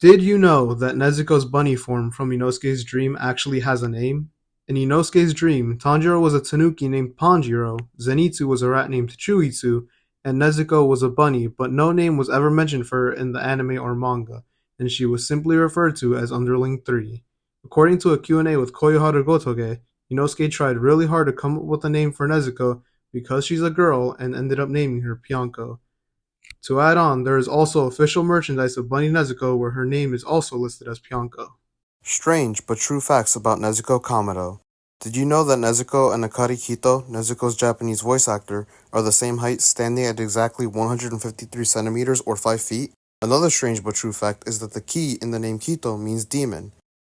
Did you know that Nezuko's bunny form from Inosuke's dream actually has a name? In Inosuke's dream, Tanjiro was a tanuki named Panjiro, Zenitsu was a rat named Chuitsu, and Nezuko was a bunny, but no name was ever mentioned for her in the anime or manga, and she was simply referred to as Underling 3. According to a Q&A with Koyoharu Gotoge, Inosuke tried really hard to come up with a name for Nezuko because she's a girl and ended up naming her Pyonko. To add on, there is also official merchandise of Bunny Nezuko where her name is also listed as Pyonko. Strange but true facts about Nezuko Kamado. Did you know that Nezuko and Akari Kito, Nezuko's Japanese voice actor, are the same height, standing at exactly 153 centimeters or 5 feet? Another strange but true fact is that the ki in the name Kito means demon.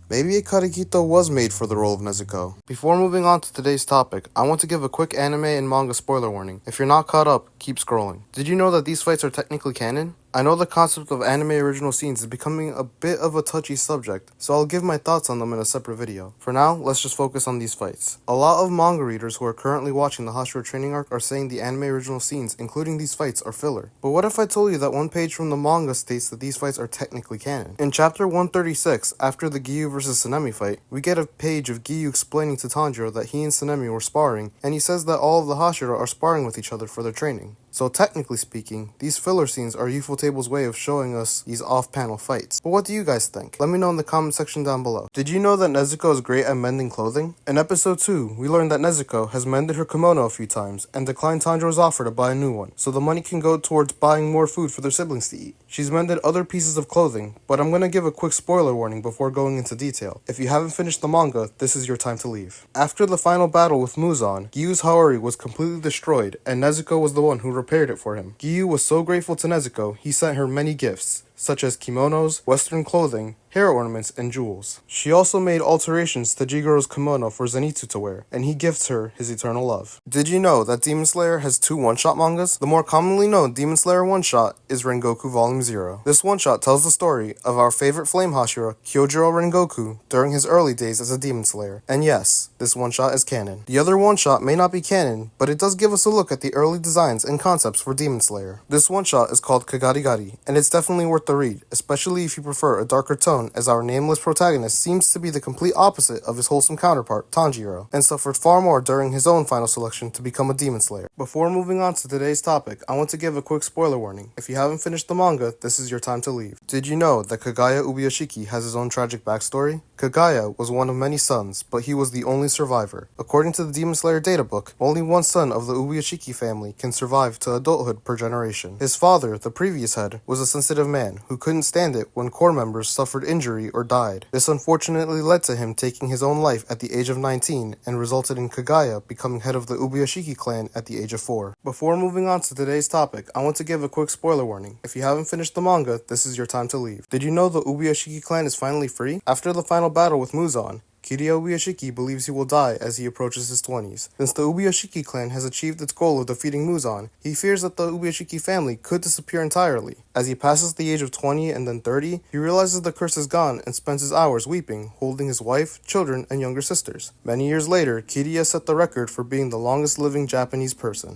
Maybe Akari Kito was made for the role of Nezuko. Before moving on to today's topic, I want to give a quick anime and manga spoiler warning. If you're not caught up, keep scrolling. Did you know that these fights are technically canon? I know the concept of anime original scenes is becoming a bit of a touchy subject, so I'll give my thoughts on them in a separate video. For now, let's just focus on these fights. A lot of manga readers who are currently watching the Hashira training arc are saying the anime original scenes, including these fights, are filler. But what if I told you that one page from the manga states that these fights are technically canon? In chapter 136, after the Giyu vs Tsunemi fight, we get a page of Giyu explaining to Tanjiro that he and Tsunemi were sparring, and he says that all of the Hashira are sparring with each other for their training. So technically speaking, these filler scenes are Ufotable's way of showing us these off-panel fights. But what do you guys think? Let me know in the comment section down below. Did you know that Nezuko is great at mending clothing? In episode 2, we learned that Nezuko has mended her kimono a few times and declined Tanjiro's offer to buy a new one, so the money can go towards buying more food for their siblings to eat. She's mended other pieces of clothing, but I'm gonna give a quick spoiler warning before going into detail. If you haven't finished the manga, this is your time to leave. After the final battle with Muzan, Gyu's Haori was completely destroyed, and Nezuko was the one who repaired it for him. Gyu was so grateful to Nezuko, he sent her many gifts, such as kimonos, western clothing, hair ornaments, and jewels. She also made alterations to Jigero's kimono for Zenitsu to wear, and he gifts her his eternal love. Did you know that Demon Slayer has two one-shot mangas? The more commonly known Demon Slayer one-shot is Rengoku Volume 0. This one-shot tells the story of our favorite flame Hashira, Kyojuro Rengoku, during his early days as a Demon Slayer. And yes, this one-shot is canon. The other one-shot may not be canon, but it does give us a look at the early designs and concepts for Demon Slayer. This one-shot is called Kagarigari, and it's definitely worth the read, especially if you prefer a darker tone, as our nameless protagonist seems to be the complete opposite of his wholesome counterpart, Tanjiro, and suffered far more during his own final selection to become a Demon Slayer. Before moving on to today's topic, I want to give a quick spoiler warning. If you haven't finished the manga, this is your time to leave. Did you know that Kagaya Ubuyashiki has his own tragic backstory? Kagaya was one of many sons, but he was the only survivor. According to the Demon Slayer databook, only one son of the Ubuyashiki family can survive to adulthood per generation. His father, the previous head, was a sensitive man who couldn't stand it when core members suffered injury or died. This unfortunately led to him taking his own life at the age of 19 and resulted in Kagaya becoming head of the Ubuyashiki clan at the age of 4. Before moving on to today's topic, I want to give a quick spoiler warning. If you haven't finished the manga, this is your time to leave. Did you know the Ubuyashiki clan is finally free? After the final battle with Muzan, Kiryu Ubuyashiki believes he will die as he approaches his 20s. Since the Ubuyashiki clan has achieved its goal of defeating Muzan, he fears that the Ubuyashiki family could disappear entirely. As he passes the age of 20 and then 30, he realizes the curse is gone and spends his hours weeping, holding his wife, children, and younger sisters. Many years later, Kiryu set the record for being the longest living Japanese person.